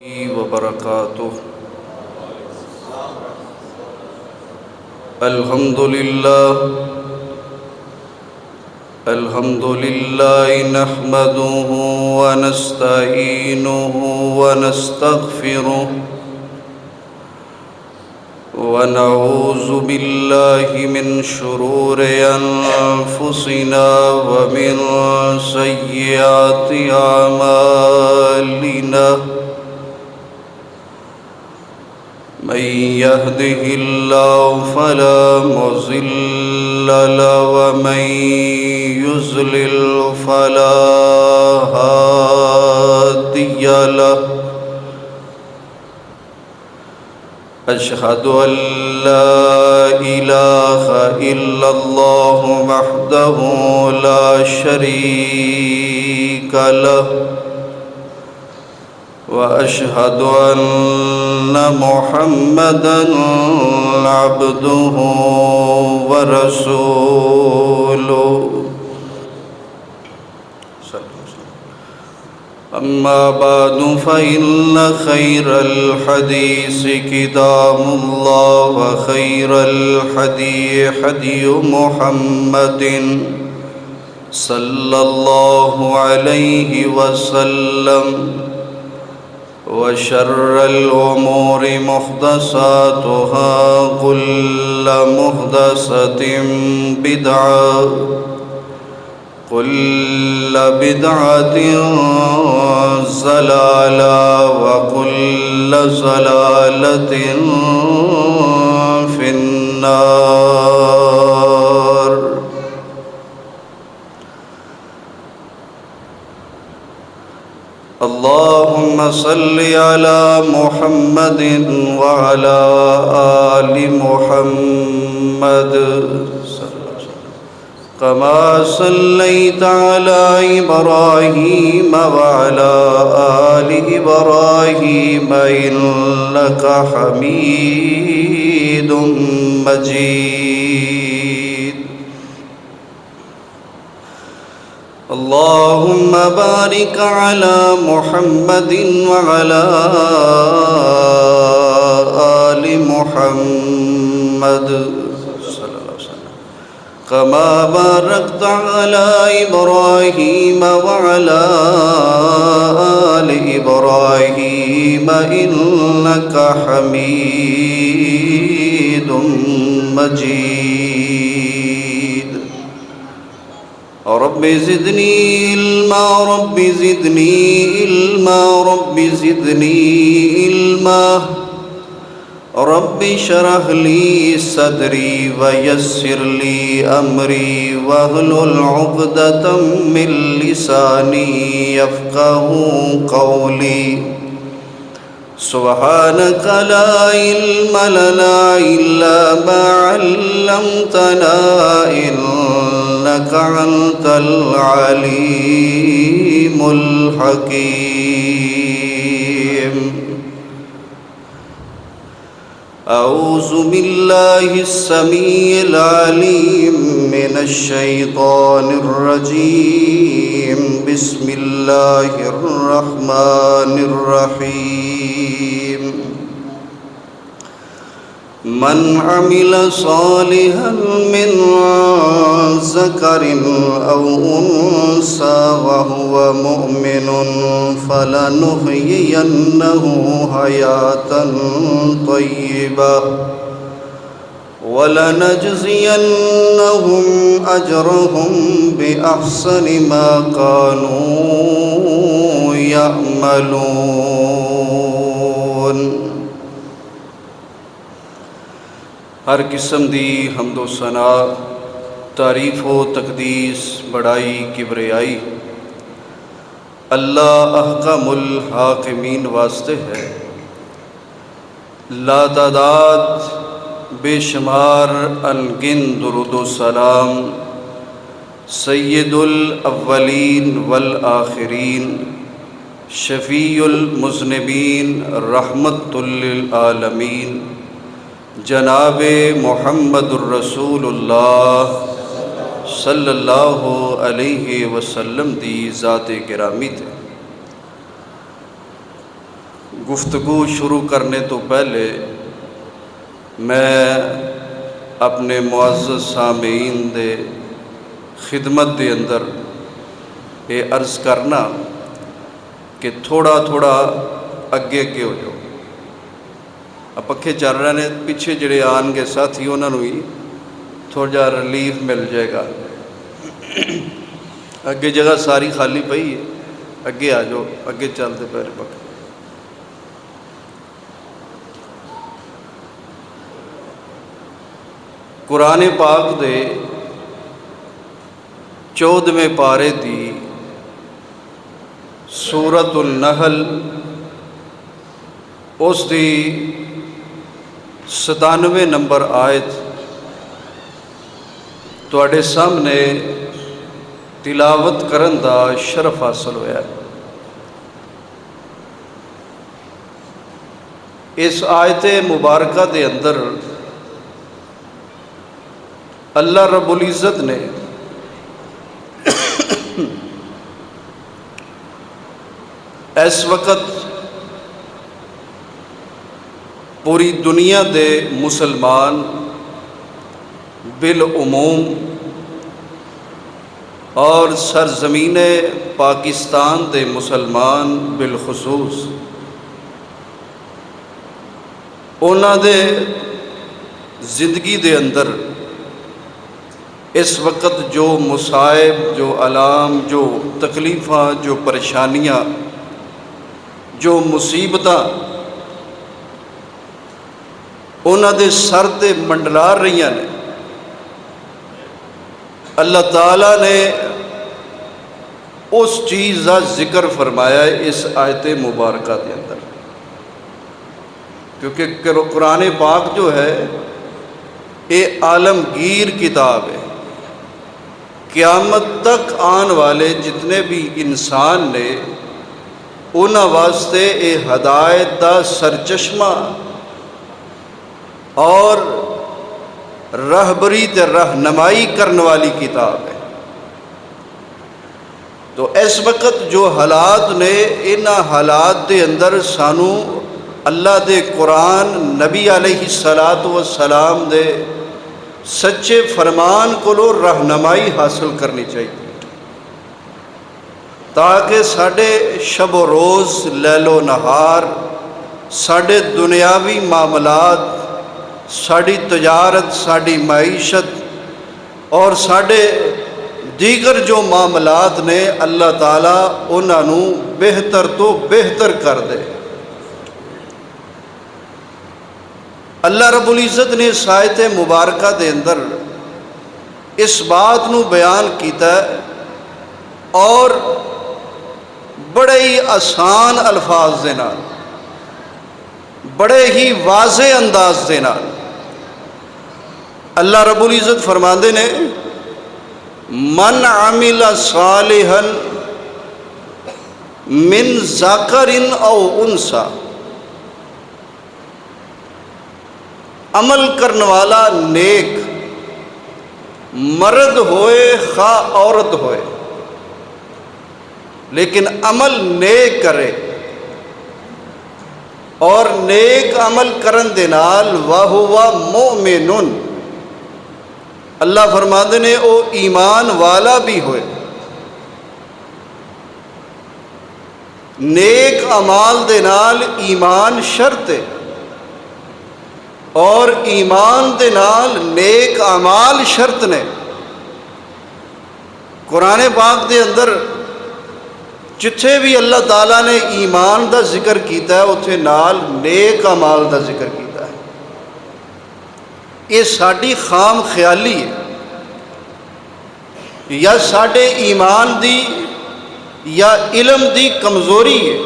وبركاته. الحمد لله نحمده ونستعينه ونستغفره ونعوذ بالله من شرور أنفسنا ومن سيئات أعمالنا. من يهده الله فلا مضل له ومن يضلل فلا هادي له. أشهد أن لا إله إلا الله وحده لا شريك له وأشهد أن محمدًا عبده ورسوله. أما بعد فإن خير الحديث كتاب الله وخير الهدي هدي محمد صلى الله عليه وسلم وشر الأمور محدثاتها كل محدثة بدعة كل بدعة ضلالة وكل ضلالة في النار. اللهم صل على محمد وعلى آل محمد كما صليت على إبراهيم وعلى آل إبراهيم إنك حميد مجيد. اللهم بارك على محمد وعلى آل محمد كما باركت على إبراهيم وعلى آل إبراهيم إنك حميد مجيد. رب زدني علما رب زدني علما رب زدني علما. رب اشرح لي صدري ويسر لي أمري واحلل عقدة من لساني يفقهوا قولي. سبحانك لا علم لنا إلا ما علمتنا إنك أنت العليم الحكيم. أعوذ بالله السميع العليم من الشيطان الرجيم. بسم الله الرحمن الرحيم. من عمل صالحا من ذكر أو أنثى وهو مؤمن فلنحيينه حياة طيبة ولنجزينهم أجرهم بأحسن ما كانوا يعملون. ہر قسم دی حمد و ثنا، تعریف و تقدیس، بڑائی کبریائی اللہ احکم الحاکمین واسطے ہے. لا تعداد بے شمار انگن درود و سلام سید الاولین والآخرین شفیع المذنبین رحمت للعالمین جناب محمد الرسول اللہ صلی اللہ علیہ وسلم دی ذات گرامی تے گفتگو شروع کرنے تو پہلے میں اپنے معزز سامعین دے خدمت دے اندر یہ عرض کرنا کہ تھوڑا تھوڑا اگے اگے ہو جاؤ. پکھے چل رہے ہیں، پیچھے جڑے آن گے ساتھی انہوں نے بھی تھوڑا جا ریلیف مل جائے گا. اگے جگہ ساری خالی پئی ہے، اگے آ جاؤ، اگے چلتے پہ پکھے. قرآن پاک دے 14ویں پارے دی سورۃ النحل اس دی 97 نمبر آیت تواڈے سامنے تلاوت کرن دا شرف حاصل ہویا ہے. اس آیت مبارکہ دے اندر اللہ رب العزت نے اس وقت پوری دنیا دے مسلمان بالعموم اور سرزمین پاکستان دے مسلمان بالخصوص اونا دے زندگی دے اندر اس وقت جو مصائب، جو علام، جو تکلیفاں، جو پریشانیاں، جو مصیبتاں انہاں دے سر تے منڈلا رہی ہیں، اللہ تعالیٰ نے اس چیز کا ذکر فرمایا ہے اس آیت مبارکہ کے اندر. کیونکہ قرآن پاک جو ہے یہ عالمگیر کتاب ہے. قیامت تک آن والے جتنے بھی انسان نے انہاں واسطے یہ ہدایت دا سرچشمہ اور رہبری تے رہنمائی کرنے والی کتاب ہے. تو اس وقت جو حالات نے انہاں حالات دے اندر سانو اللہ دے قرآن، نبی علیہ الصلاۃ والسلام دے سچے فرمان کو رہنمائی حاصل کرنی چاہیے تاکہ ساڈے شب و روز، لیل و نہار، ساڈے دنیاوی معاملات، ساڈی تجارت، ساڈی معیشت اور ساڈے دیگر جو معاملات نے اللہ تعالیٰ انہوں بہتر تو بہتر کر دے. اللہ رب العزت نے اس آیت مبارکہ دے اندر اس بات نو بیان کیتا ہے اور بڑے ہی آسان الفاظ دے نال، بڑے ہی واضح انداز دے نال اللہ رب العزت فرماندے نے من عمل صالحا من ذکر او انثی، عمل کرنے والا نیک مرد ہوئے خواہ عورت ہوئے لیکن عمل نیک کرے اور نیک عمل کرن دے نال وَهُوَ مُؤْمِنٌ، اللہ فرماندے نے او ایمان والا بھی ہوئے. نیک اعمال دے نال ایمان شرط ہے اور ایمان دے نال نیک اعمال شرط نے. قرآن پاک دے اندر جتھے بھی اللہ تعالیٰ نے ایمان دا ذکر کیتا ہے اتھے نال نیک اعمال دا ذکر کیتا ہے. یہ ساڈی خام خیالی ہے یا ساڈے ایمان دی یا علم دی کمزوری ہے.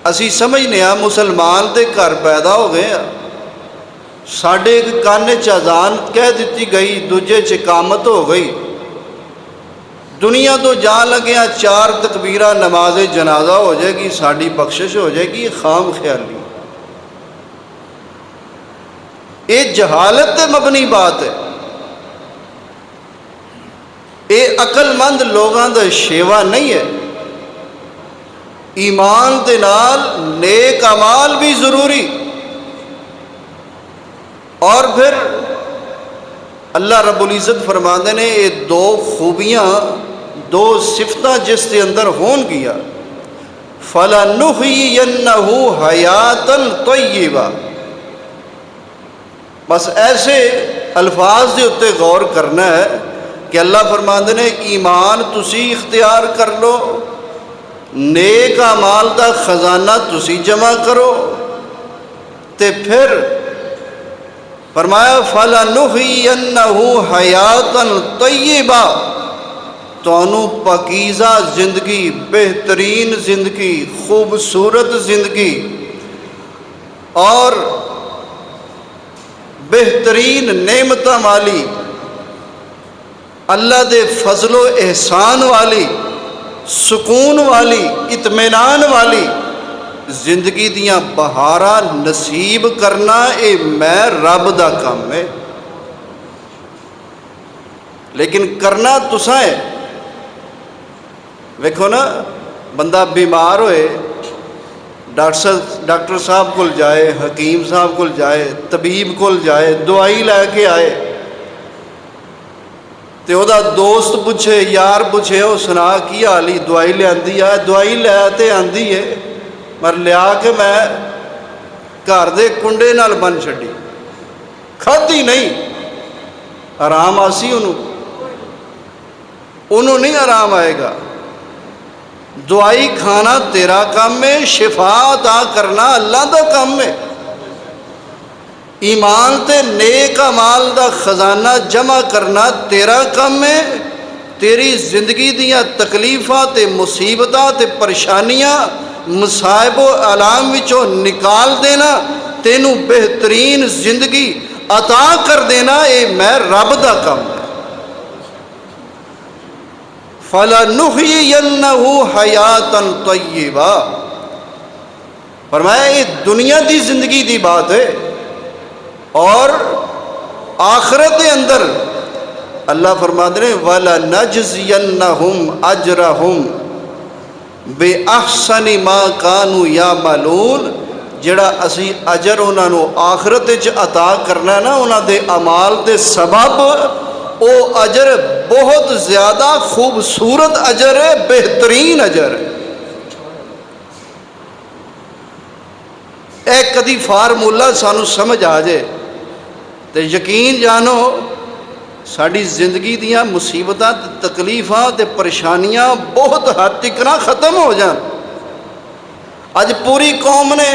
اسی سمجھنے ہاں مسلمان دے گھر پیدا ہو گئے ہیں، ساڈے ایک کانے چ اذان کہہ دیتی گئی، دوجے چ اقامت ہو گئی، دنیا تو جان لگے 4 تکبیرہ نماز جنازہ ہو جائے گی، ساڈی بخشش ہو جائے گی. خام خیالی، یہ جہالت تے مبنی بات ہے. یہ عقل مند لوگاں دا شیوا نہیں ہے. ایمان دے نال نیک اعمال بھی ضروری. اور پھر اللہ رب العزت فرماندے نے یہ دو خوبیاں دو صفتاں جس کے اندر ہون گیا فَلَنُحْيِيَنَّهُ حَيَاتًا طَيِّبَةً. بس ایسے الفاظ دے اتنے غور کرنا ہے کہ اللہ فرماندے نے ایمان تسی اختیار کر لو، نیک اعمال دا خزانہ تسی جمع کرو، تے پھر فرمایا فَلَنُحْيِيَنَّهُ حَيَاتًا طَيِّبَةً. تانوں پاکیزہ زندگی، بہترین زندگی، خوبصورت زندگی اور بہترین نعمتاں والی، اللہ دے فضل و احسان والی، سکون والی، اطمینان والی زندگی دیاں بہاراں نصیب کرنا اے میں رب دا کام ہے. لیکن کرنا تساں ہے. ویکھو نا، بندہ بیمار ہوئے ڈاکٹر صاحب کول جائے، حکیم صاحب کول جائے، طبیب کول جائے، دوائی لے کے آئے تے او دا دوست پوچھے، یار پوچھے، او سنا کی حالی، دوائی لے آندی ہے؟ دوائی لے تے آندی ہے پر لیا کے میں گھر دے کنڈے نال بن چھڈی، کھادی نہیں. آرام آسی انہوں نہیں آرام آئے گا. دوائی کھانا تیرا کام ہے، شفا عطا کرنا اللہ دا کام ہے. ایمان تے نیک اعمال دا خزانہ جمع کرنا تیرا کام ہے. تیری زندگی دیاں تکلیفاں تے مصیبتاں تے پریشانیاں مصائب و آلام وچوں نکال دینا، تینوں بہترین زندگی عطا کر دینا، اے میں رب دا کام ہے. فَلَنُحْيِيَنَّهُ حَيَاتًا طَيِّبَةً. فرمایا یہ دنیا دی زندگی دی بات ہے، اور آخرت کے اندر اللہ فرماتے ہیں وَلَنَجْزِيَنَّهُمْ أَجْرَهُمْ بِأَحْسَنِ مَا كَانُوا يَعْمَلُونَ. جڑا اسی اجر انہاں نو آخرت وچ عطا کرنا نا انہاں دے اعمال دے سبب، او اجر بہت زیادہ خوبصورت اجر ہے، بہترین اجر ہے. اے کدی فارمولا سانو سمجھ آ جائے تے یقین جانو ساری زندگی دیاں مصیبتاں تکلیفاں تے پریشانیاں بہت حد تک نہ ختم ہو جان. اج پوری قوم نے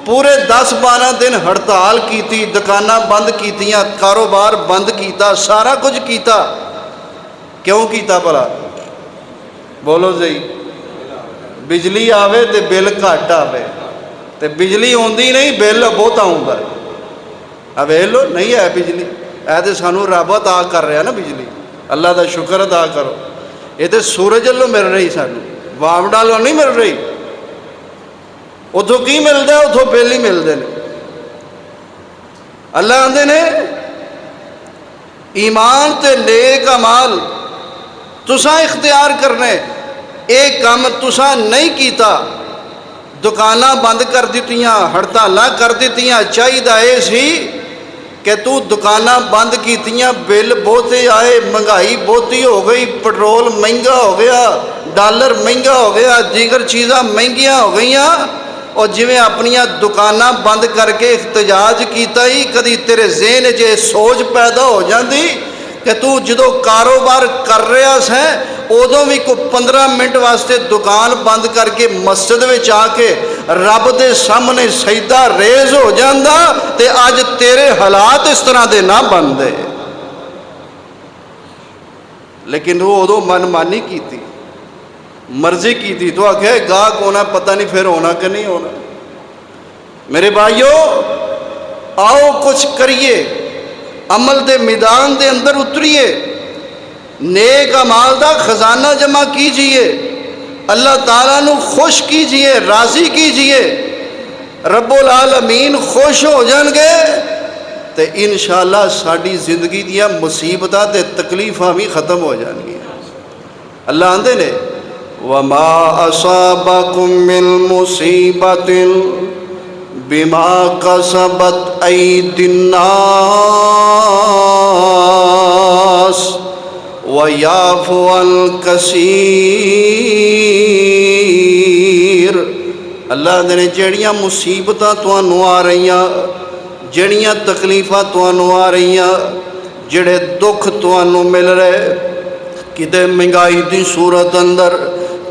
پورے 10-12 دن ہڑتال کیتی، دکاناں بند کیتیاں، کاروبار بند کیتا، سارا کچھ کیتا. کیوں کیتا بھلا؟ بولو جی. بجلی آوے تے بل گھٹ آوے، تے بجلی ہوندی نہیں، بل بہت آؤندا ہے. اویلو نہیں ہے بجلی، اے تے سانو رب عطا کر رہا نا بجلی، اللہ دا شکر ادا کرو. یہ تے سورج والوں مل رہی، سانو وامڈ والوں نہیں مل رہی. اتوں کی ملتا ہے؟ اتوں بل ہی ملتے ہیں. اللہ آندے نے ایمان تے نیک اعمال تساں اختیار کرنے. ایک کام تساں نہیں کیتا، دکاناں بند کر دیتیاں، ہڑتالاں کر دیتیاں. چاہیے اے سی کہ تو دکاناں بند کیتیاں، بل بہتے آئے، مہنگائی بہتی ہو گئی، پٹرول مہنگا ہو گیا، ڈالر مہنگا ہو گیا، دیگر چیزاں مہنگیاں ہو گئیاں، اور جویں اپنیاں دکاناں بند کر کے احتجاج کیتا ہی کدی تیرے ذہن چ سوچ پیدا ہو جاندی کہ تو جدو کاروبار کر رہا سیں ادوں بھی کوئی 15 منٹ واسطے دکان بند کر کے مسجد میں آ کے رب دے سامنے سجدہ ریز ہو جاندہ تے اج تیرے حالات اس طرح دے نہ بندے. لیکن وہ ادو من مانی کیتی، مرضی کی تھی تو آخیا گاہک ہونا پتہ نہیں پھر ہونا کہ نہیں ہونا. میرے بھائیو آؤ کچھ کریے، عمل دے میدان دے اندر اتریے، نیک اعمال دا خزانہ جمع کیجئے، اللہ تعالیٰ نو خوش کیجئے، راضی کیجئے. رب العالمین خوش ہو جان گے تے انشاءاللہ ساری زندگی دیا مصیبتاں تے تکلیفاں بھی ختم ہو جان گی. اللہ آندے نے وما اصابکم من مصیبت بما کسبت ایدی الناس ویعفو عن کثیر۔ اللہ نے جڑیاں مصیبتاں تانوں آ رہیاں، جڑیاں تکلیفاں تانوں آ رہیاں، جڑے دکھ تانوں مل رہے، کتے مہنگائی دی صورت اندر،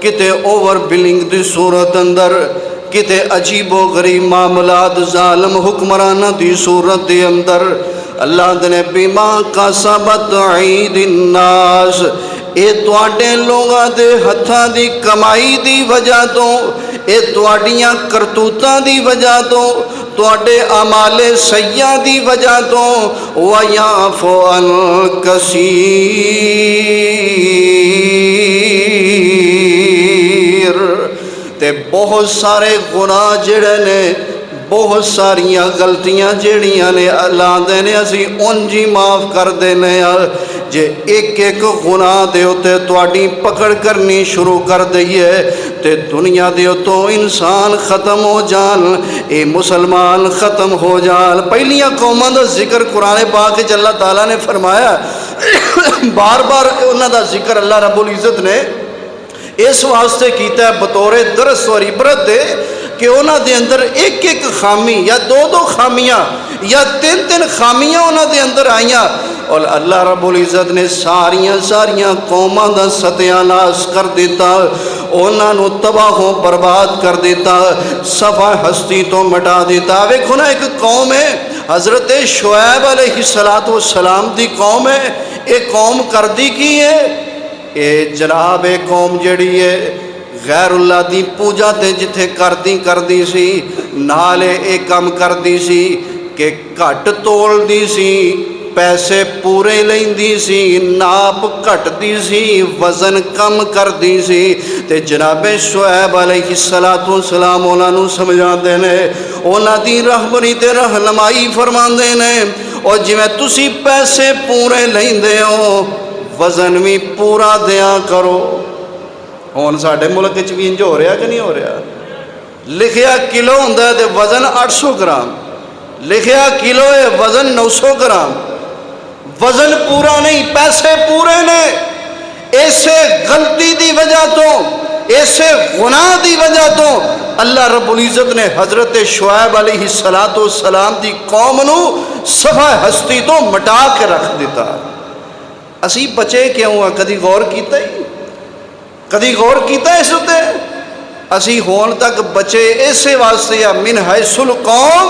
کتے اوور بلنگ دی صورت اندر، کتے عجیب و غریب معاملات ظالم حکمرانہ دی صورت دی اندر، اللہ نے بیما کسبت ایدی الناس، اے تواڈے لوگاں دے ہتھاں دی کمائی دی وجہ تو، اے تواڈیاں کرتوتاں دی وجہ تو، تواڈے اعمال سیئہ دی وجہ تو، وَيَعْفُو عَن کثیر، تے بہت سارے گناہ جڑے نے، بہت ساریاں غلطیاں جڑیاں نے اللہ دے نے اسی انجی معاف کر دینے ہیں۔ جے ایک ایک گناہ دے ہوتے تواڈی پکڑ کرنی شروع کر دئیے تے دنیا دے تو انسان ختم ہو جان، اے مسلمان ختم ہو جان۔ پہلیاں قوماں دا ذکر قرآن پاک وچ اللہ تعالیٰ نے فرمایا، بار بار انہاں دا ذکر اللہ رب العزت نے اس واسطے کیتا ہے بطور درس اور عبرت دے کہ انہاں دے اندر ایک ایک خامی یا دو دو خامیاں یا تین تین خامیاں انہاں دے اندر آئیاں، اور اللہ رب العزت نے ساریاں قوماں دا ستیاناس کر دیتا، انہاں نو تباہ و برباد کر دیتا، صفحہ ہستی تو مٹا دیتا۔ ویکھو نا ایک قوم ہے حضرت شعیب علیہ السلام دی قوم ہے، ایک قوم کردی کی ہے، اے جناب ایک قوم جڑی ہے غیر اللہ دی پوجا تے جتھے کردی سی، نالے ایک کم کردی سی کہ گھٹ تول دی سی، پیسے پورے لیندی سی، ناپ گھٹ دی سی، وزن کم کردی سی، تے جناب شعیب علیہ السلام انہاں نوں سمجھاندے نے، انہاں دی رہبری تے رہنمائی فرماندے نے، اور جویں تسی پیسے پورے لیندے ہو وزن بھی پورا دیا کرو۔ ہون ساڈے ملک وچ بھی انج ہو رہا کہ نہیں ہو رہا؟ لکھیا کلو ہوندا ہے تے وزن 800 گرام، لکھیا کلو ہے وزن 900 گرام، وزن پورا نہیں، پیسے پورے نے۔ ایسے غلطی دی وجہ تو، ایسے گناہ دی وجہ تو اللہ رب العزت نے حضرت شعیب علیہ السلام دی قوم نو صفحہ ہستی تو مٹا کے رکھ دیتا۔ اسی بچے کیوں ہیں؟ کدی غور کیتا ہی؟ کدی غور کیتا اس تے؟ اسی ہون تک بچے ایسے واسطے یا من حیث القوم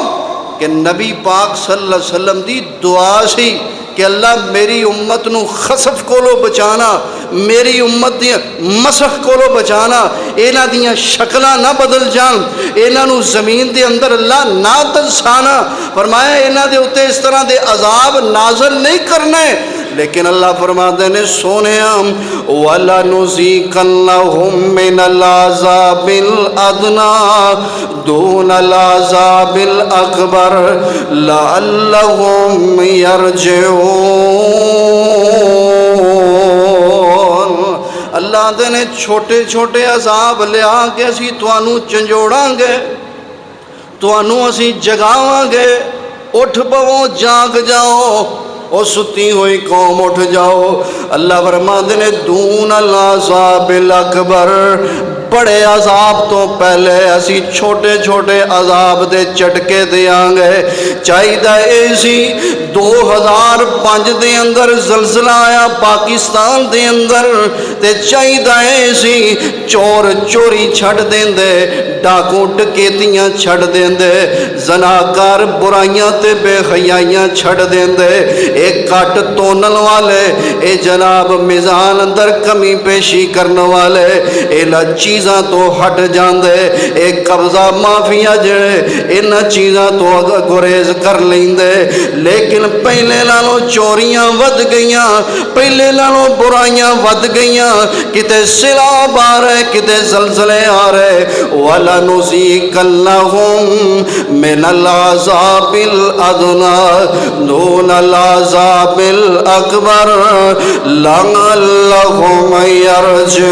کہ نبی پاک صلی اللہ علیہ وسلم دی دعا سی کہ اللہ میری امت نو خسف کولو بچانا، میری امت دی مسخ کولو بچانا، اینا دیاں شکلاں نہ بدل جان، اینا نو زمین دے اندر اللہ نہ تنسانا۔ فرمایا اینا دے اتے اس طرح دے عذاب نازل نہیں کرنے، لیکن اللہ فرماتے ہیں سونیاں وَلَنُذِيقَنَّهُم مِّنَ الْعَذَابِ الْأَدْنَىٰ دُونَ الْعَذَابِ الْأَكْبَرِ لَعَلَّهُمْ يَرْجِعُونَ۔ اللہ نے چھوٹے چھوٹے عذاب لیا کے اسی توانوں چنجوڑاں گے، توانوں اسی جگاواں گے، اٹھ پو جاگ جاؤ، او ستی ہوئی قوم اٹھ جاؤ۔ اللہ فرماتے ہیں دون العذاب الاکبر، بڑے عذاب تو پہلے اسی چھوٹے چھوٹے عذاب دے چٹکے دیاں گے۔ چاہیدہ ایسی 2005 دے اندر زلزلہ آیا پاکستان دے اندر، تے چاہیدہ ایسی چور چوری چھڑ دیں دے، ڈاکوں ڈکیتیاں چھڑ دیں دے، زناکار برائیاں تے بے حیائیاں چھڑ دیں دے، ایک کٹ تونن والے، اے جناب میزان اندر کمی پیشی کرنے والے، اے لچی چیزاں تو ہٹ جاندے، ایک قبضہ مافیا جڑے ان چیزاں تو گریز کر لیندے، لیکن پہلے نالوں چوریاں ود گئیاں، پہلے نالوں برائیاں ود گئیاں، کتے سیلاب آ رہے، کتے زلزلے آ رہے۔ وَلَنُذِيقَنَّهُم مِّنَ الْعَذَابِ الْأَدْنَىٰ دُونَ الْعَذَابِ الْأَكْبَرِ لَعَلَّهُمْ يَرْجِعُونَ۔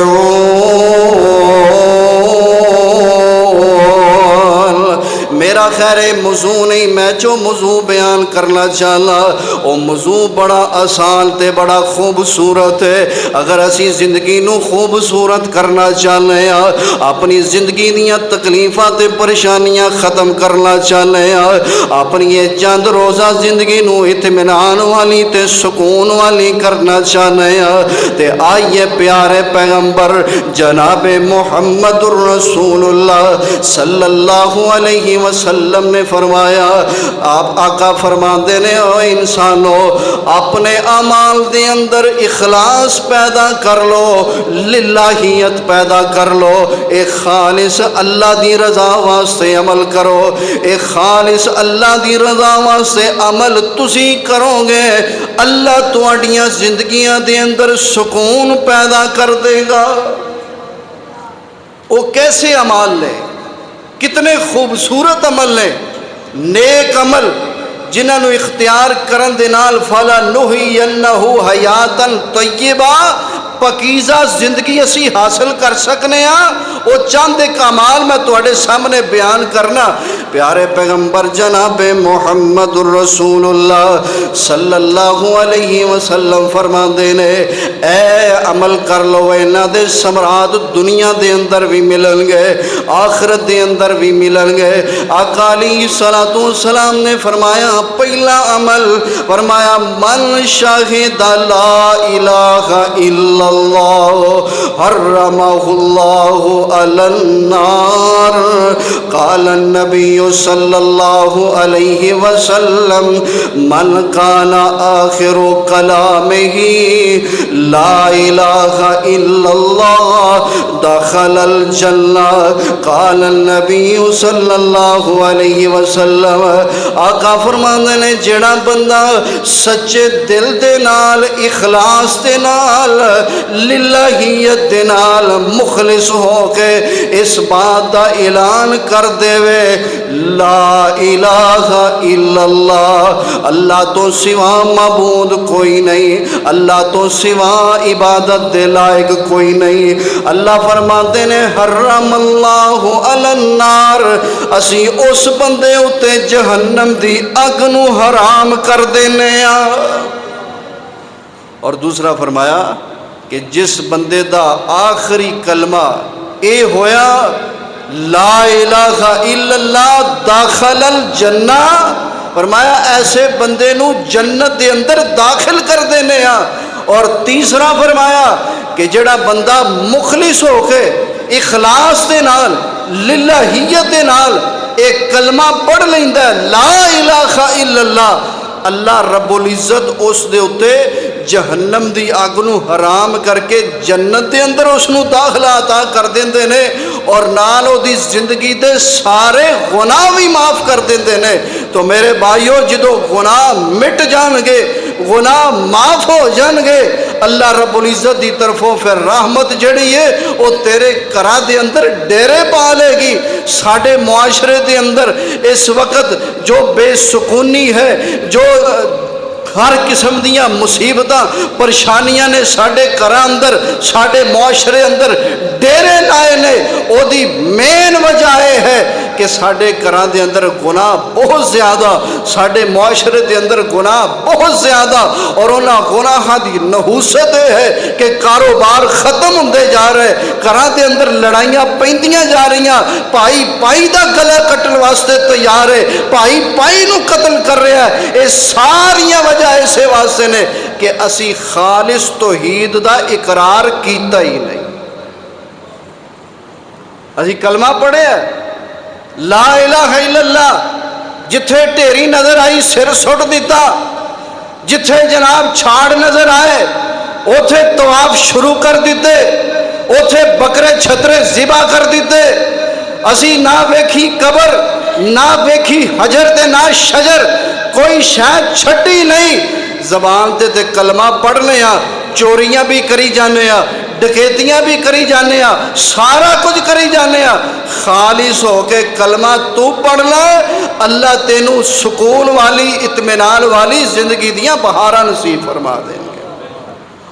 میرا خیر موضوع نہیں، میں جو موضوع بیان کرنا چاہنا وہ موضوع بڑا آسان تے بڑا خوبصورت ہے۔ اگر اسی زندگی نو خوبصورت کرنا چاہنے ہیں، اپنی زندگی دیاں تکلیفاں تے پریشانیاں ختم کرنا چاہنے ہیں، اپنی یہ چند روزہ زندگی نو اطمینان والی تے سکون والی کرنا چاہنے ہیں، تے آئیے پیارے پیغمبر جناب محمد الرسول اللہ صلی اللہ علیہ وسلم نے فرمایا، آپ آقا فرماندے نے او انسانو اپنے اعمال دے اندر اخلاص پیدا کر لو، للہیت پیدا کر لو، ایک خالص اللہ دی رضا واسطے عمل کرو، ایک خالص اللہ دی رضا واسطے عمل تسی کرو گے، اللہ تواڈیاں زندگیاں دے اندر سکون پیدا کر دے گا۔ وہ کیسے عمال لے، کتنے خوبصورت عمل نے، نیک عمل جنہاں نو اختیار کرن دے نال فَلَنُحْيِيَنَّهُ حَيَاتًا طَيِّبَةً پاکیزہ زندگی اسی حاصل کر سکنے ہاں۔ وہ چند ایک اعمال میں تواڈے سامنے بیان کرنا۔ پیارے پیغمبر جناب محمد الرسول اللہ صلی اللہ علیہ وسلم فرماندے نے اے عمل کر لو، انہاں دے ثمرات دنیا دے اندر بھی ملن گے، آخرت دے اندر بھی ملن گے۔ آقا علیہ السلام نے فرمایا پہلا عمل فرمایا من شاہد لا الہ الا اللہ حرمہ اللہ علی النار۔ قال النبی صلی اللہ علیہ وسلم من کان آخر کلامہ لا الہ الا اللہ دخل الجنہ۔ قال النبی صلی اللہ علیہ وسلم آقا فرماندے نے جڑا بندہ سچے دل دے نال اخلاص دے نال للہیت دے نال مخلص ہو کے اس بات دا اعلان کر دے وے لا الہ الا اللہ، اللہ تو سوا معبود کوئی نہیں، اللہ تو سوا عبادت دے لائق کوئی نہیں، اللہ فرماتے نے حرم اللہ علی النار، اسی اس بندے اتے جہنم دی اگ نو حرام کر دینے آ۔ اور دوسرا فرمایا کہ جس بندے دا آخری کلمہ اے ہویا لا الہ الا اللہ داخل الجنہ، فرمایا ایسے بندے نو جنت دے اندر داخل کر دینے آ۔ اور تیسرا فرمایا کہ جڑا بندہ مخلص ہو کے اخلاص دے نال للہیت دے نال ایک کلمہ پڑھ لیندا ہے لا الہ الا اللہ، اللہ رب العزت اس دے اتے جہنم دی آگ نو حرام کر کے جنت دے اندر اس نو داخلہ عطا کر دیندے نے، اور نال او دی زندگی دے سارے گناہ بھی معاف کر دیندے نے۔ تو میرے بھائیو جدو گناہ مٹ جان گے، گناہ معاف ہو جان گے، اللہ رب العزت دی طرفوں پھر رحمت جڑی ہے وہ تیرے گھراں دے اندر ڈیرے پا لے گی۔ ساڈے معاشرے دے اندر اس وقت جو بے سکونی ہے، جو ہر قسم دیاں مصیبتاں پریشانیاں نے ساڈے گھراں اندر ساڈے معاشرے اندر ڈیرے لائے نے، او دی مین وجہ یہ ہے کہ ساڈے گھراں دے اندر گناہ بہت زیادہ، ساڈے معاشرے دے اندر گناہ بہت زیادہ، اور انہاں گناہاں دی نحوست ہے کہ کاروبار ختم ہوندے جا رہے، گھراں دے اندر لڑائیاں پیندیاں جا رہیاں، بھائی بھائی دا گلا کٹن واسطے تیار ہے، بھائی بھائی نو قتل کر رہا ہے۔ یہ ساریاں وجہ اسے واسطے نے کہ اسی خالص توحید دا اقرار کیتا ہی نہیں۔ اسی کلمہ پڑھے ہے لا الہ الا اللہ، جتھے ٹیری نظر آئی سر سٹ دیتا، جتھے جناب چھاڑ نظر آئے اوتھے طواف شروع کر دیتے، اوتھے بکرے چھترے ذبح کر دیتے، اسی نہ ویکھی قبر، نہ ویکھی حجر تے نہ شجر، کوئی شاید چھٹی نہیں، زبان تے کلمہ پڑھنے ہاں، چوریاں بھی کری جانے ہاں، ڈکیتیاں بھی کری جانے ہاں، سارا کچھ کری جانے ہاں، خالص ہو کے کلمہ تو پڑھ لے، اللہ تینوں سکون والی اطمینان والی زندگی دیاں بہاراں نصیب فرما دیں گے۔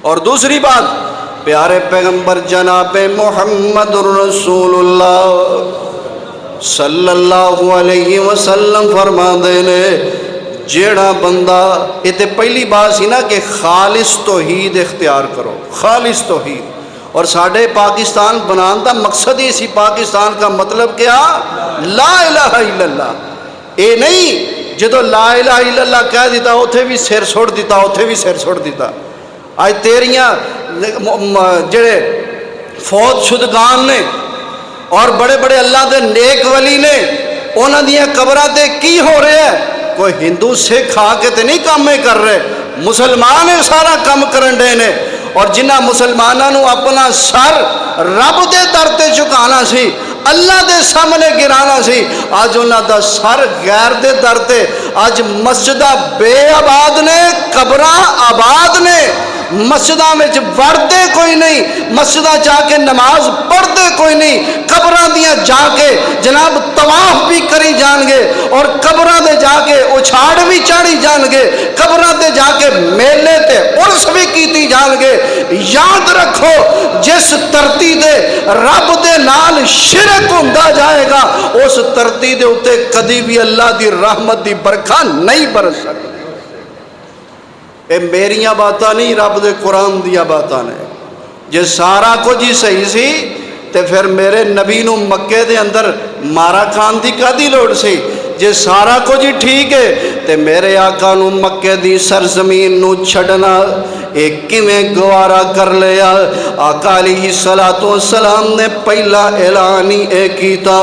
اور دوسری بات، پیارے پیغمبر جناب محمد رسول اللہ صلی اللہ علیہ وسلم فرما دے نے، جیڑا بندہ، یہ تو پہلی بات سی نا کہ خالص توحید اختیار کرو، خالص توحید۔ اور ساڑھے پاکستان بنان دا مقصد ہی اسی، پاکستان کا مطلب کیا؟ لا الہ الا اللہ۔ اے نہیں جدو لا الہ الا اللہ کہہ دیتا اتھے بھی سر چھوڑ دیتا، اتھے بھی سر چھوڑ دیتا۔ آج تیریاں جڑے فوت شدگان نے اور بڑے بڑے اللہ دے نیک ولی نے، انہاں دیاں قبراں تے کی ہو رہے ہیں؟ کوئی ہندو سکھ آ کے تے نہیں کام کر رہے، مسلمان سارا کام کرن دے نے۔ اور جنہ مسلمانوں اپنا سر رب دے در تے چکانا سی، اللہ دے سامنے گرانا سی، آج انہاں دا سر غیر دے در تے، آج مسجدہ بے آباد نے، قبراں آباد نے، مسجداں میں وڑتے کوئی نہیں، مسجداں جا کے نماز پڑھتے کوئی نہیں، قبراں دیاں جا کے جناب طواف بھی کری جان گے، اور قبراں دے جا کے اچھاڑ بھی چاڑی جان گے، قبراں دے جا کے میلے تے عرس بھی کیتی جان گے۔ یاد رکھو جس ترتی دے رب دے نال شرک ہوندا جائے گا، اس ترتی دے اتے کدی بھی اللہ دی رحمت دی برکھا نہیں برس سکتی۔ اے میریاں باتاں نہیں، رب دے قرآن دیاں باتاں نے۔ جے سارا کچھ ہی صحیح سی تے پھر میرے نبی نو مکے دے اندر مارا کھان دی کدی لوڑ سی؟ جے سارا کچھ ہی ٹھیک ہے تے میرے آقا نو مکے دی سرزمین نو چھڑنا ایک کیویں گوارا کر لیا؟ آقا علیہ السلام نے پہلا اعلان ہی اے کیتا،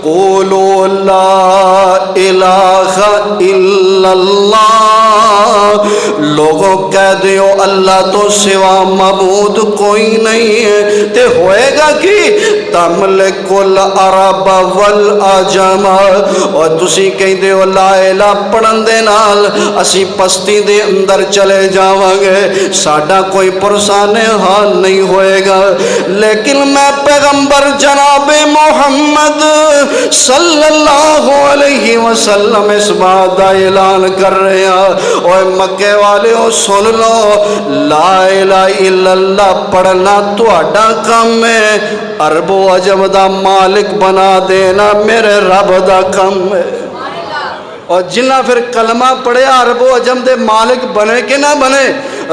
قولوا لا الہ الا اللہ، لوگوں کہہ دیو اللہ تو سوا معبود کوئی نہیں ہے، تے ہوئے گا کی تملک العرب والعجم، اور تسی کہیں دیو لا الہ پڑھن دے نال اسی پستی دے اندر چلے جاواں گے، ساڈا کوئی پرسان حال نہیں ہوئے گا۔ لیکن میں پیغمبر جناب محمد صلی اللہ علیہ وسلم اس بات دا اعلان کر رہے ہیں، اوے مکے والے ہو سن لو، لا الہ الا اللہ پڑھنا تہاڈا کام ہے، عرب و عجم دا مالک بنا دینا میرے رب دا کام ہے۔ اور جنہ پھر کلمہ پڑھے عرب و عجم دے مالک بنے کہ نہ بنے،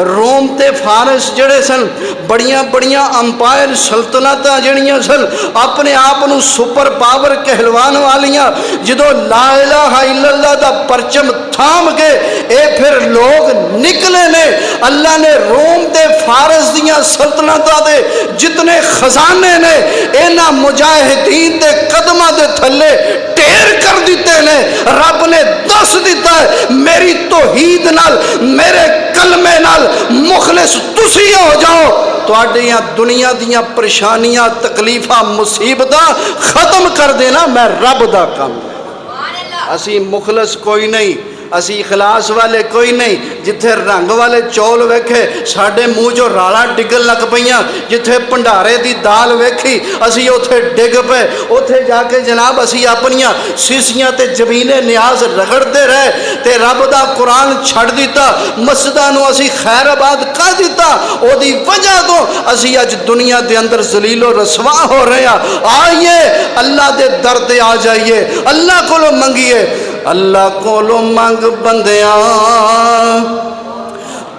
روم تے فارس جڑے سن، بڑیاں بڑیاں امپائر سلطنتاں جڑیاں سن، اپنے آپ نو سپر پاور کہلوان والیاں، جدو لا الہ الا اللہ دا پرچم تھام کے اے پھر لوگ نکلے نے، اللہ نے روم تے فارس دیاں سلطنتاں دے جتنے خزانے نے اینا مجاہدین دے قدمہ دے تھلے ٹیر کر دیتے نے۔ رب نے دس دیتا ہے میری توحید نال، میرے کلمے نال مخلص تسی ہو جاؤ، تو آڈیاں دنیا دیاں پریشانیاں تکلیفاں مصیبتاں ختم کر دینا میں رب دا کام ہے۔ اسی مخلص کوئی نہیں، اسی اخلاص والے کوئی نہیں، جتھے رنگ والے چول ویکھے ساڑھے منہ جو رالا ڈگل لگ پئیاں، جتھے پنڈارے دی دال ویکھی اسی اتھے ڈگ پے، اتھے جا کے جناب اسی اپنیاں سیسیاں تے جبینے نیاز رگڑ دے رہے، تے رب دا قرآن چھڑ دیتا، مسجدہ نو اسی خیر آباد کر دیتا، او دی وجہ تو اسی اج دنیا دے اندر ذلیل و رسوا ہو رہے ہیں۔ آئیے اللہ دے در تے آ جائیے، اللہ کو لو منگیے، اللہ کو لو منگ بندیاں،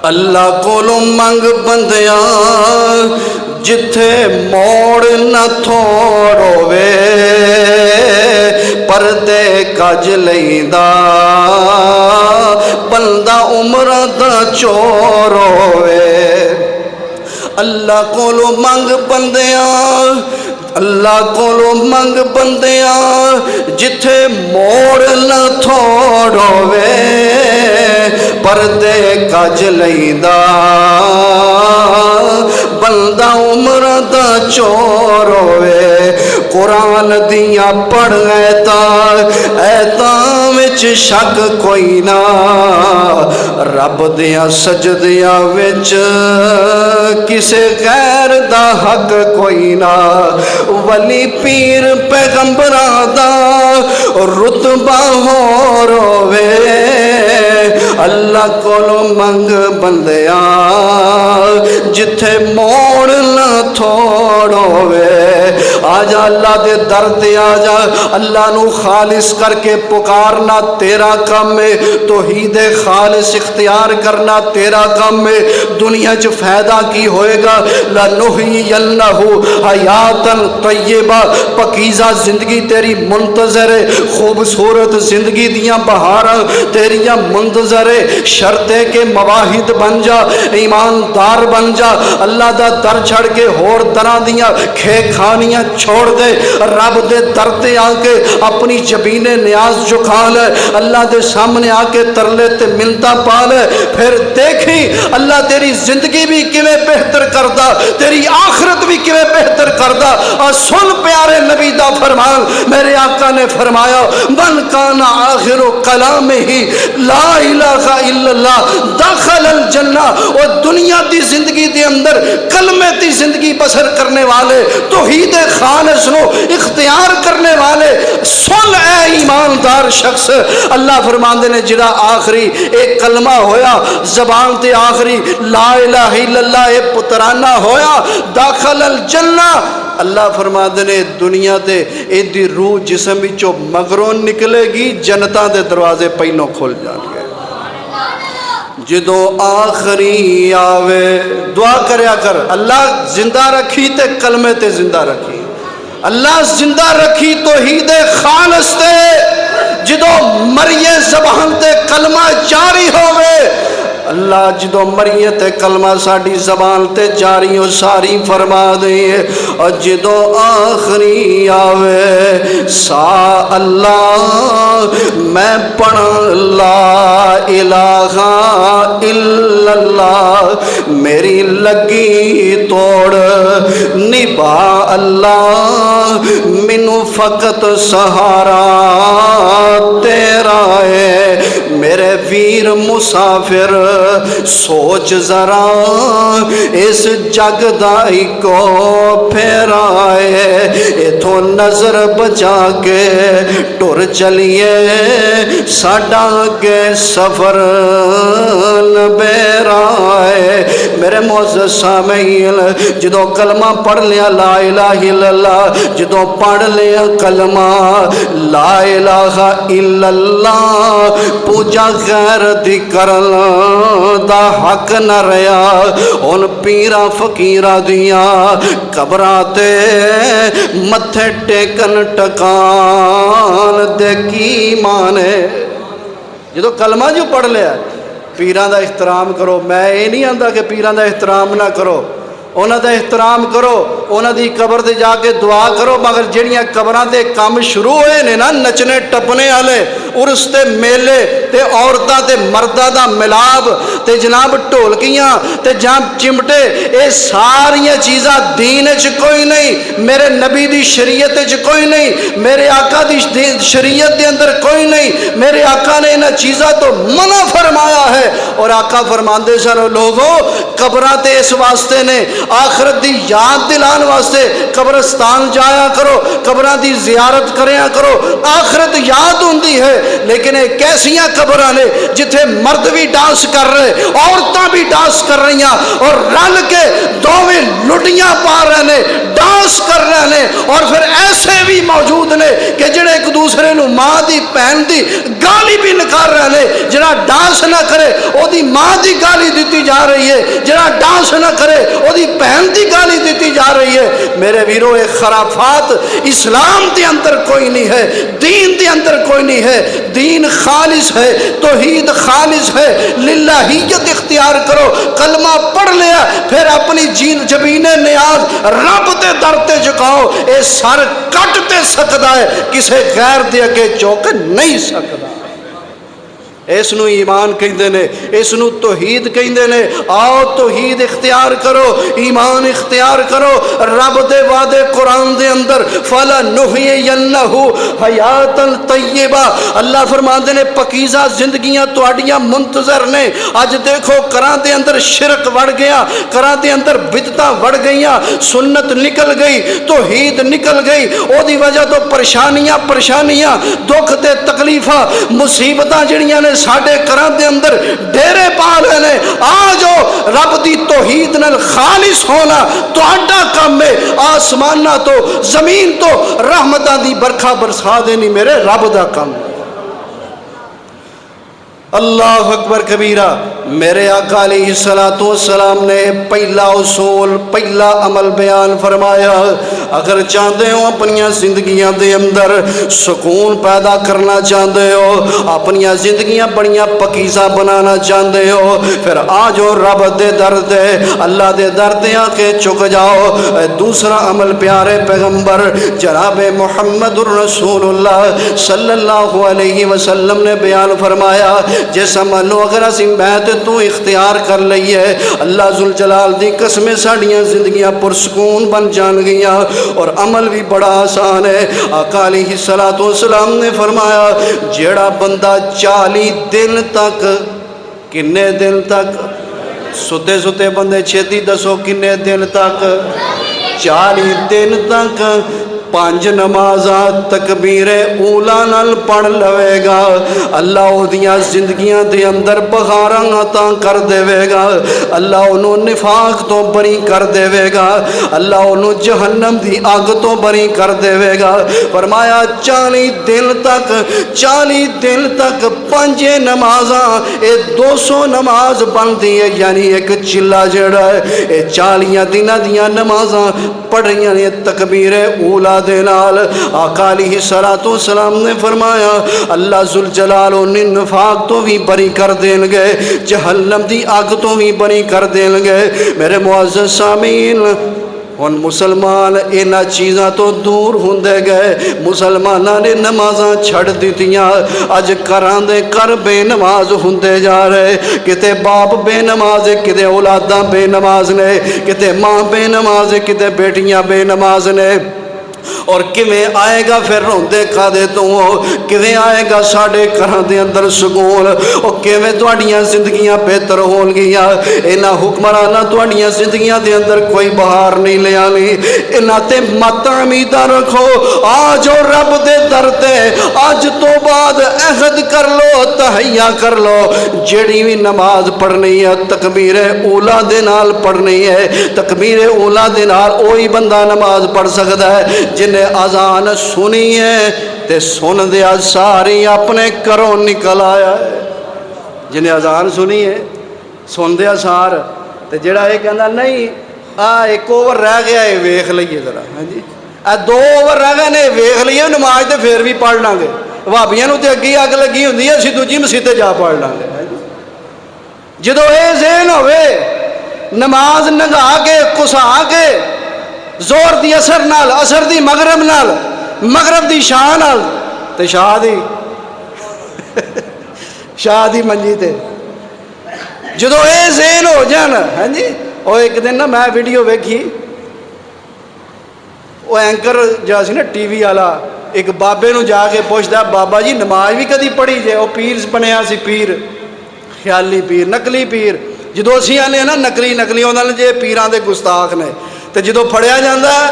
اللہ کو لو منگ بندیاں، جتھے موڑ نہ تھوڑو وے، پردے کج لیندا بندہ عمر دا چور ہوئے۔ اللہ کو لو منگ بندیاں، اللہ کو منگ بندیاں، جتھے موڑ نہ تھوڑوے، پردے کج لیندا بندہ عمر دا چور ہوئے قرآن دیاں پڑھ ایتاں وچ شک کوئی نہ رب دیاں سجدیاں وچ کسے غیر دا حق کوئی نہ ولی پیر پیغمبراں دا رتبہ ہور ہووے اللہ کولو منگ بندیاں جتھے موڑ نہ تھوڑ ہووے آجا اللہ دے در تے آجا اللہ نو خالص کر کے پکارنا تیرا کام ہے توحید خالص اختیار کرنا تیرا کام ہے دنیا چ فائدہ کی ہوئے گا لَنُحْيِيَنَّهُ حَيَاتًا طیبہ پکیزہ زندگی تیری منتظر ہے خوبصورت زندگی دیاں بہاراں تیریاں منتظر ہے شرط ہے کہ مواحد بن جا ایماندار بن جا اللہ دا در چھڑ کے ہور طرح دیاں کھے کھانیاں چھوڑ دے رب دے در تے آ کے اپنی جبین نیاز جھکا لے اللہ دے سامنے آ کے ترلے تے منتا پا لے پھر دیکھی اللہ تیری زندگی بھی کیویں بہتر کردا تیری آخرت بھی کیویں بہتر کردا اور سن پیارے نبی دا فرمان میرے آقا نے فرمایا من کان آخر کلامہ لا الہ الا اللہ دخل الجنہ اور دنیا دی زندگی دے اندر کلمے دی زندگی بسر کرنے والے توحید خالص نو اختیار کرنے والے سن اے ایماندار شخص اللہ فرماندے نے جڑا آخری ایک کلمہ ہویا زبان تے آخری لا الہ الا اللہ اے پترانہ ہویا داخل الجنہ اللہ فرماندے نے دنیا تے ایدی روح جسم وچوں مگروں نکلے گی جنتاں دے دروازے پہلوں کھل جان گے جدو آخری آوے دعا کریا کر اللہ زندہ رکھی تے کلمے تے زندہ رکھی اللہ زندہ رکھی توحید خالص تے جدو مریے زبان تے کلمہ جاری ہوئے اللہ جدو مریت کلمہ ساڑی زبان تے جاری و ساری فرما دے اور جدو آخری آوے سا اللہ میں پڑھ لا الہ الا اللہ میری لگی توڑ نبا اللہ منو فقط سہارا تیرا ہے میرے ویر مسافر سوچ ذرا اس جگ دائی کو پھیرائے اتھو نظر بچا کے ٹر چلیے ساڈا کے سفر نبیرائے میرے معزز سامعین جدو کلمہ پڑھ لیا لا الہ الا اللہ جدو پڑھ لیا کلمہ لا الہ الا اللہ پوجا غیر دی کرن دا حق نہ ریا ان پیرا فقیرہ دیا قبراتے متھے ٹیکن ٹکان دے کی مانے جدو کلمہ جو پڑھ لیا پیران دا احترام کرو میں یہ نہیں آندا کہ پیران دا احترام نہ کرو انہاں دا احترام کرو انہاں دی قبر تے جا کے دعا کرو مگر جڑیاں قبراں دے کام شروع ہوئے نے نا نچنے ٹپنے والے عرس تے میلے تے عورتاں تے مرداں دا ملاب تے جناب ڈھولکیاں تے جام چمٹے اے ساریاں چیزاں دین وچ کوئی نہیں میرے نبی دی شریعت وچ کوئی نہیں میرے آقا دی شریعت دے اندر کوئی نہیں میرے آقا نے انہاں چیزاں تو منع فرمایا ہے اور آقا فرماندے سن لوگوں قبراں تے اس واسطے نے آخرت دی یاد دلان واسطے قبرستان جایا کرو قبراں دی زیارت کریا کرو آخرت یاد ہوندی ہے لیکن ایک کیسیاں قبراں نے جتھے مرد بھی ڈانس کر رہے عورتاں بھی ڈانس کر رہی ہیں اور رل کے دوویں لڈیاں پا رہے نے ڈانس کر رہے نے اور پھر ایسے بھی موجود نے کہ جڑے ایک دوسرے نو ماں دی بہن دی گالی بھی نکال رہے نے جڑا ڈانس نہ کرے او دی ماں دی گالی دیتی جا رہی ہے جڑا ڈانس نہ کرے او دی بہن دی گالی دیتی جا رہی ہے میرے ویرو ایک خرافات اسلام دے اندر کوئی نہیں ہے دین دے اندر کوئی نہیں ہے دین خالص ہے توحید خالص ہے للہیت اختیار کرو کلمہ پڑھ لیا پھر اپنی جبین نیاز رب تے در تے جھکاؤ اے سر کٹ تے سکدا ہے کسے غیر دے اگے چوک نہیں سکدا اس نو ایمان کہندے نے، اس نو توحید کہندے نے۔ آؤ توحید اختیار کرو، ایمان اختیار کرو۔ رب دے وعدے قرآن دے اندر فَلَنُحْيِيَنَّهُ حَيَاتًا طَيِّبَةً، اللہ فرماندے نے پکیزہ زندگیاں تہاڈیاں منتظر نے۔ اج دیکھو کراں دے اندر شرک وڑ گیا، کراں دے اندر بدعتاں وڑ گئیاں، سنت نکل گئی، توحید نکل گئی، او دی وجہ تو پریشانیاں دکھ تے تکلیفاں مصیبتاں جڑیاں نے ساڈے گھراں دے اندر ڈیرے پا لے نے۔ آ جاؤ رب دی توحید نال خالص ہونا تہاڈا کم ہے۔ آسماناں تو زمین تو رحمتاں دی برکھا برسا دینی میرے رب دا کم ہے۔ اللہ اکبر کبیرہ۔ میرے آقا علیہ السلام نے پہلا اصول، پہلا عمل بیان فرمایا، اگر چاہتے ہو اپنی زندگیاں دے اندر سکون پیدا کرنا چاہتے ہو، اپنی زندگیاں بڑیاں پکیزہ بنانا چاہتے ہو، پھر آجو رب دے در دے، اللہ دے در دے آکے چک جاؤ۔ دوسرا عمل پیارے پیغمبر جناب محمد الرسول اللہ صلی اللہ علیہ وسلم نے بیان فرمایا، جیسا منو اگر اسی میں تے تو اختیار کر لئیے، اللہ ذوالجلال دی قسمیں ساڑیاں زندگیاں پرسکون بن جان گیاں، اور عمل بھی بڑا آسان ہے۔ آقا علیہ السلام نے فرمایا جیڑا بندہ 40 دن تک، کنے دن تک؟ ستے ستے بندے چھتی دسو کنے دن تک؟ 40 دن تک 5 نمازاں تکبیر اولا نال پڑھ لوے گا، اللہ او دیاں زندگیاں دے اندر بغاراں عطا کر دے گا، اللہ انہوں نفاق تو بری کر دے گا، اللہ انہوں جہنم دی آگ تو بری کر دے گا۔ فرمایا 40 دن تک 5 نمازاں، اے 200 نماز بنتی ہے، یعنی ایک چلا جڑا ہے، اے 40 دنہ دیاں نمازاں پڑھ رہی ہیں تکبیر اولا دے نال۔ آقا علیہ السلام نے فرمایا اللہ ذوالجلال انہیں نفاق تو بھی بری کر دیں گے، جہنم دی آگ تو بھی بری کر دیں گے۔ میرے معزز سامعین، ان مسلمان اینا چیزاں تو دور ہوندے گئے، مسلمانہ نے نمازاں چھڑ دیتیاں، اج کران دے کر بے نماز ہوندے جا رہے، کتے باپ بے نماز، کتے اولاداں بے نماز نے، کتے ماں بے نماز، کتے بیٹیاں بے نماز نے۔ اور کیویں آئے گا پھر روندے کھادے تو کیویں آئے گا ساڑے گھراں دے اندر سکون، اور کیویں تہاڈیاں زندگیاں بہتر ہون گیاں۔ انہاں حکمراناں تہاڈیاں زندگیاں دے اندر کوئی بہار نہیں لے آنی، انہاں تے مت امیداں رکھو۔ آج رب دے در تے آج تو بعد عہد کر لو، تہیا کر لو، جڑی بھی نماز پڑھنی ہے تکبیر اولا دے نال پڑھنی ہے۔ تکبیر اولا دے نال وہی بندہ نماز پڑھ سکتا ہے جنہیں اذان سنی ہے تے سن دیا ساری اپنے گھروں نکل آیا ہے۔ جنہیں اذان سنی ہے سن دیا سار تے جڑا یہ کہنا نہیں ایک اوور رہ گیا ہے ویکھ لئیے ذرا، ہاں جی 2 اوور رہ گئے نے ویکھ لئیے نماز تے پھر بھی پڑھ لیں گے، بھابیاں نوں تے اگی اگ لگی ہوندی ہے اسی دوجی مسیتے جا پڑھ لیں گے۔ جدو اے ذہن ہوئے نماز نگا کے کسا کے زور دی اثر نال، اثر دی مغرب نال، مغرب دی شاہ نال، تے شاہ دی منجی تے جدو اے ذہن ہو جان، ہاں جی۔ اور ایک دن نا میں ویڈیو ویکھی، وہ اینکر جا سی نا ٹی وی والا ایک بابے نو جا کے پوچھتا بابا جی نماز بھی کدی پڑھی جے؟ وہ پیر بنیا سی، پیر خیالی پیر، نقلی پیر۔ جدو اسی آنے نا نقلی انہوں نے جے پیران دے گستاخ نے، تو جدو پھڑیا جاندہ ہے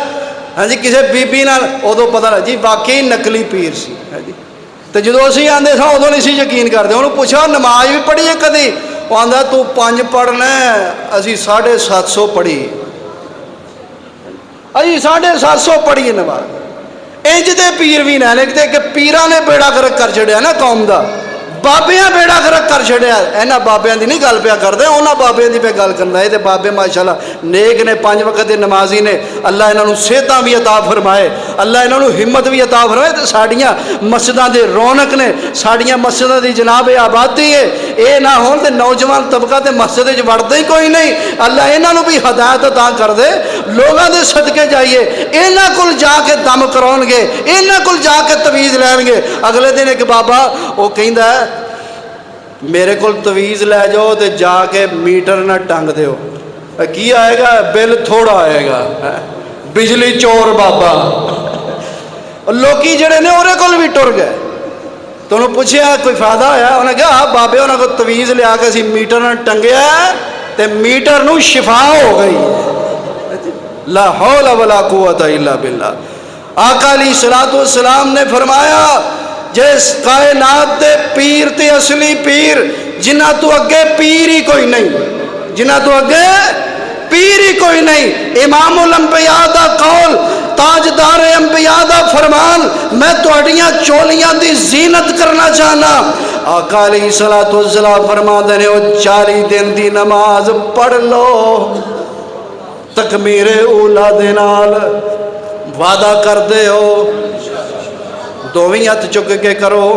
ہاں جی کسے بی بی نال ادو پتہ لگ جی واقعی نقلی پیر سی، ہاں جی۔ تو جدو اسی آندے سا ادو نہیں سی یقین کرتے، انہوں پوچھا نماز بھی پڑھی ہے کدی؟ وہ آندہ تو 5 پڑھنا ہے، اسی 750 پڑھی، اسی 750 پڑھی نماز۔ انج دے پیر بھی نہ لکھتے کہ پیران نے بیڑا گرک کر چھڑیا نا قوم دا، بابیاں بیڑا گرک کر چھڑیا۔ اینا بابیاں دی نہیں گل پیا کرتے، اونا بابیاں دی پہ گل کرنا ہے۔ تے بابے ماشاءاللہ نیک نے، 5 وقت دے نمازی نے، اللہ انہوں نے صحتاں بھی عطا فرمائے، اللہ انہوں نے ہمت بھی عطا فرمائے۔ تے ساڑیاں مسجداں دے رونق نے، ساڑیاں مسجداں دی جناب آبادی ہے، اے نہ ہون تے نوجوان طبقہ تے مسجد وچ وڑدا ہی کوئی نہیں۔ اللہ انہوں بھی ہدایت عطا کر دے، لوگاں دے صدقے جائیے، انہاں کول جا کے دم کراؤن گے، انہاں کول جا کے تویز لین گے۔ اگلے دن ایک بابا وہ کہندا ہے میرے کو تویز لے جاؤ تو جا کے میٹر نہ ٹنگ دیو، کی آئے گا؟ بل تھوڑا آئے گا، بجلی چور بابا۔ لوکی جڑے نے وہ بھی ٹر گئے۔ تو انہوں پوچھا کوئی فائدہ ہویا؟ انہوں نے کہا ہاں بابے انہوں کو تویز لیا کے اسی میٹر نہ ٹنگیا تے میٹر نو شفا ہو گئی۔ لا حول ولا قوت الا باللہ۔ آقا علیہ الصلوۃ والسلام نے فرمایا جس کائنات دے پیر تے اصلی پیر جنہ تو اگے پیر ہی کوئی نہیں، جنہ تو اگے پیر ہی کوئی نہیں۔ امام الانبیاء دا قول، تاجدار انبیاء دا فرمان، میں تہاڈیاں چولیاں دی زینت کرنا چاہنا۔ آقا علیہ الصلوۃ والسلام فرماندے نے او 40 دن دی نماز پڑھ لو تکبیر اولا دے نال، وعدہ کر دے ہو، دوویں ہاتھ چک کے کرو۔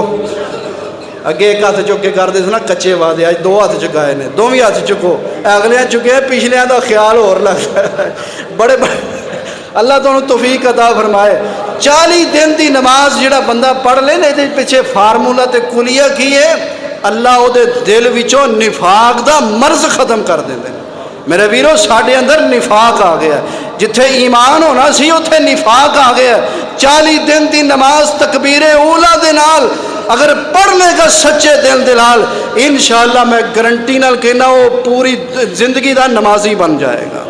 اگے ایک ہاتھ چک کے کر دے نا کچے وعدے، آج 2 ہاتھ چکائے نے، دوویں ہاتھ چکو۔ اگلے چکے پچھلے دا خیال اور لگتا ہے۔ بڑے اللہ تو توفیق عطا فرمائے۔ 40 دن دی نماز جڑا بندہ پڑھ لے نا، یہ پیچھے فارمولہ تے کلیہ کی ہے، اللہ او دے دل وچوں نفاق دا مرض ختم کر دیندے۔ میرے ویرو ساڈے اندر نفاق آ گیا، جتھے ایمان ہونا سی اتھے نفاق آ گیا۔ 40 دن دی نماز تکبیر اولا دے نال اگر پڑھ لے گا سچے دل دے نال، انشاءاللہ میں گارنٹی نال کہنا وہ پوری زندگی دا نمازی بن جائے گا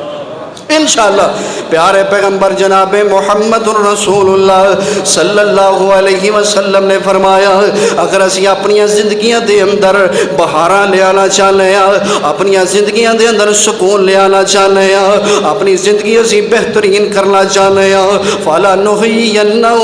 انشاءاللہ۔ پیارے پیغمبر جناب محمد رسول اللہ صلی اللہ علیہ وسلم نے فرمایا اگر اسی اپنی زندگیاں دے اندر بہاراں لے آنا چاہنے ہیں، اپنی زندگیاں دے اندر سکون لے آنا چاہنے ہیں، اپنی زندگی اسی بہترین کرنا چاہنے ہیں، فَلَنُحْيِيَنَّهُ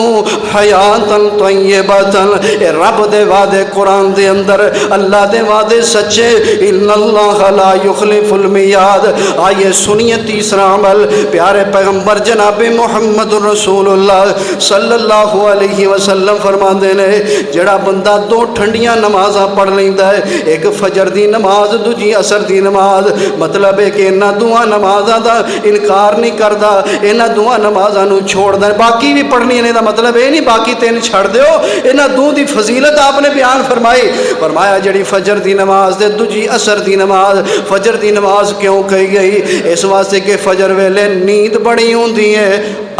حَيَاةً طَيِّبَةً۔ اے رب دے وعدے قرآن دے اندر، اللہ دے وعدے سچے، ان اللہ لا یخلف المیعاد۔ آئیے سنیے تیسرا عمل، پیارے پیغمبر جناب محمد رسول اللہ صلی اللہ علیہ وسلم فرماندے نے جڑا بندہ 2 ٹھنڈیاں نمازاں پڑھ لیندا ہے، ایک فجر دی نماز دوجی عصر دی نماز، مطلب ہے کہ انہاں دوواں نمازاں دا انکار نہیں کردا، انہاں دوواں نمازاں نو چھوڑدا ہے، باقی بھی پڑھنی نے دا مطلب یہ نہیں باقی 3 چھڑ دیو۔ انہاں دو دی فضیلت آپ نے بیان فرمائی، فرمایا جڑی فجر دی نماز دے دوجی عصر دی نماز، فجر دی نماز کیوں کہی گئی؟ اس واسطے کہ فجر ویلے نیند بڑی ہوندی ہے،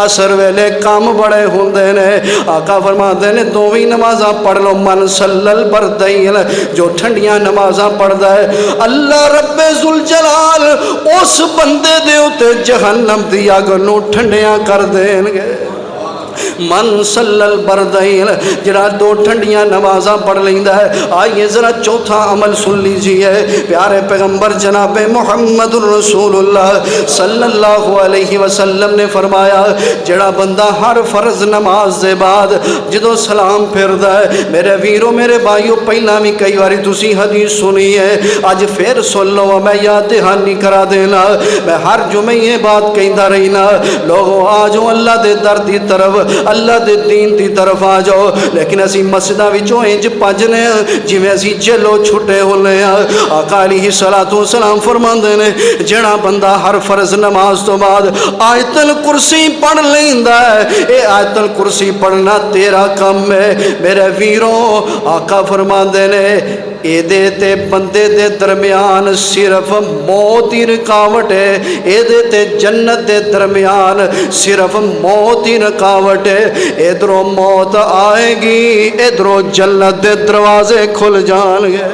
عصر ویلے کام بڑے ہوندے نے۔ آقا فرماتے نے دوویں نمازاں پڑھ لو، من صلی البردین، جو ٹھنڈیاں نمازاں پڑھدا ہے اللہ رب ذوالجلال اس بندے دے اوتے جہنم دی اگ نو ٹھنڈیاں کر دین گے۔ من صلی البردین، جڑا 2 ٹھنڈیاں نمازاں پڑھ لیندا ہے۔ آئیے ذرا چوتھا عمل سن لیجئے، پیارے پیغمبر جناب محمد رسول اللہ صلی اللہ علیہ وسلم نے فرمایا جڑا بندہ ہر فرض نماز دے بعد جدو سلام پھردا ہے، میرے ویرو میرے بھائیو پہلا بھی کئی باری تسی حدیث سنی ہے، اج پھر سن لو، میں یاد دہانی کرا دینا، میں ہر جمعے یہ بات کہندا رہنا، لوگو آ جاؤ اللہ دے در دی طرف، اللہ دے دین دی طرف آ جاؤ، لیکن اسی مسجداں وچوں انج پجنے جویں اسی جیلوں چھٹے ہونے ہیں۔ آقا علیہ الصلوۃ والسلام فرماندے نے جڑا بندہ ہر فرض نماز تو بعد آیت الکرسی پڑھ لیندا ہے، اے آیت الکرسی پڑھنا تیرا کم ہے میرے ویرو۔ آقا فرماندے نے اے دے تے بندے دے درمیان صرف موت ہی رکاوٹ ہے، اے دے تے جنت دے درمیان صرف موت ہی رکاوٹ ہے، ادھروں موت آئے گی ادھروں جنت دے دروازے کھل جان گے۔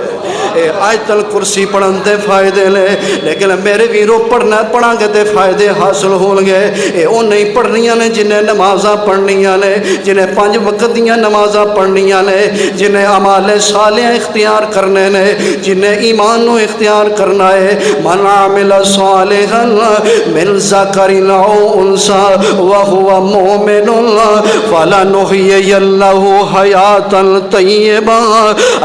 اے آیت الکرسی پڑھن دے فائدے لے، لیکن میرے ویرو پڑھا گے تے فائدے حاصل ہون گے۔ اے او نہیں پڑھنیاں نے جنہیں نمازاں پڑھنیاں نے، جنہیں 5 وقت دیاں نمازاں پڑھنیاں نے، جنہیں اعمال صالح اختیار کرنے نے، جنہیں ایمان نو اختیار کرنا ہے۔ من عمل صالحا من ذکر او انثى وهو مؤمن فلنحيينه حیاة طیبہ۔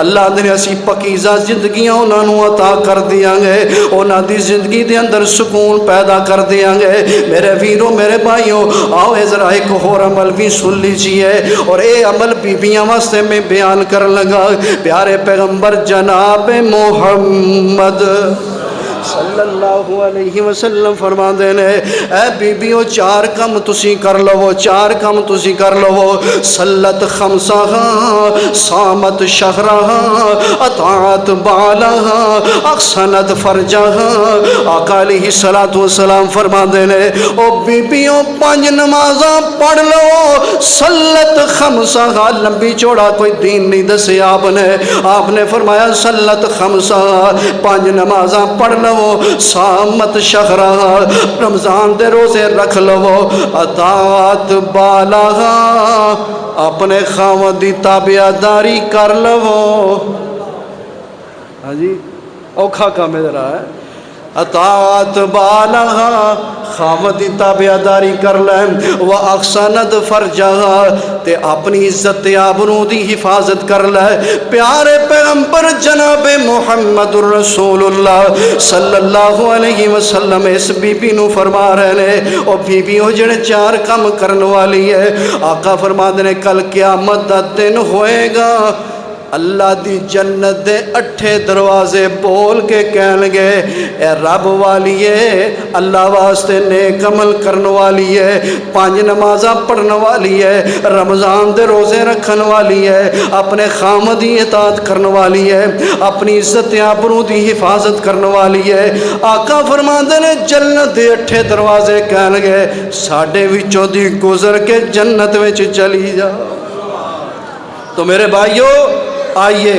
اللہ نے اسی پکیزہ زندگیاں انہاں نو عطا کر دیاں گے، انہاں دی زندگی دے اندر سکون پیدا کر دیاں گے۔ میرے ویرو میرے بھائیوں آؤ ذرا ایک اور عمل بھی سن لیجئے، اور اے عمل بیویاں واسطے میں بیان کر لگا۔ پیارے پیغمبر جناب محمد صلی اللہ علیہ وسلم فرماندے نے اے بیبیو چار کم تسی کر لو، چار کم تسی کر لو، صلت خمسہا صامت شہرہا اطاعت بالہا احسنت فرجہا۔ آقا علیہ السلام فرماندے نے او بیبیوں پانچ نمازاں پڑھ لو، صلت خمسہا، لمبی چوڑا کوئی دین نہیں دسے آپ نے فرمایا صلت خمسہا، پانچ نمازاں پڑھ لو، صامت شہرہ، رمضان دے روزے رکھ لو، اطاعت بالہا، اپنے خاوند دی تابعداری کر لو۔ ہاں جی اوکھا کام ذرا ہے، اطاعت بالہا، خاوند دی تابعداری کر لیں، واحسنت فرجہا، تے اپنی عزت آبرو دی حفاظت کر لے۔ پیارے پیغمبر جناب محمد رسول اللہ صلی اللہ علیہ وسلم اس بی بی نو فرما رہے نے او بی بی ہو جڑے چار کام کرن والی ہے، آقا فرما دے نے کل قیامت دا دن ہوئے گا، اللہ دی جنت دے 8 دروازے بول کے کہن گے اے رب والی ہے، اللہ واسطے نیک عمل کرن والی ہے، 5 نمازاں پڑھن والی ہے، رمضان دے روزے رکھن والی ہے، اپنے خامد دی اطاعت کرن والی ہے، اپنی عزت آبرو دی حفاظت کرن والی ہے۔ آقا فرماندے نے جنت دے 8 دروازے کہن گے ساڈے وچوں دی گزر کے جنت وچ چلی جا۔ تو میرے بھائیو آئیے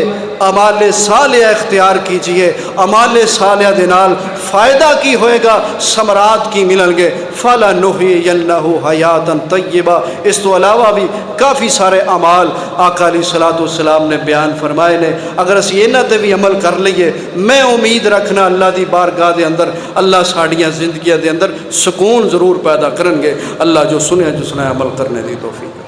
اعمال صالحہ اختیار کیجئے، اعمال صالحہ دے نال فائدہ کی ہوئے گا، ثمرات کی ملن گے، فَلَنُحْيِيَنَّهُ حَيَاتًا طَيِّبَةً۔ اس تو علاوہ بھی کافی سارے اعمال آقا علیہ السلام نے بیان فرمائے نے، اگر اسی انہاں تے بھی عمل کر لئیے، میں امید رکھنا اللہ دی بارگاہ دے اندر اللہ ساڑیاں زندگیاں دے اندر سکون ضرور پیدا کرن گے۔ اللہ جو سنیا عمل کرنے دی توفیق۔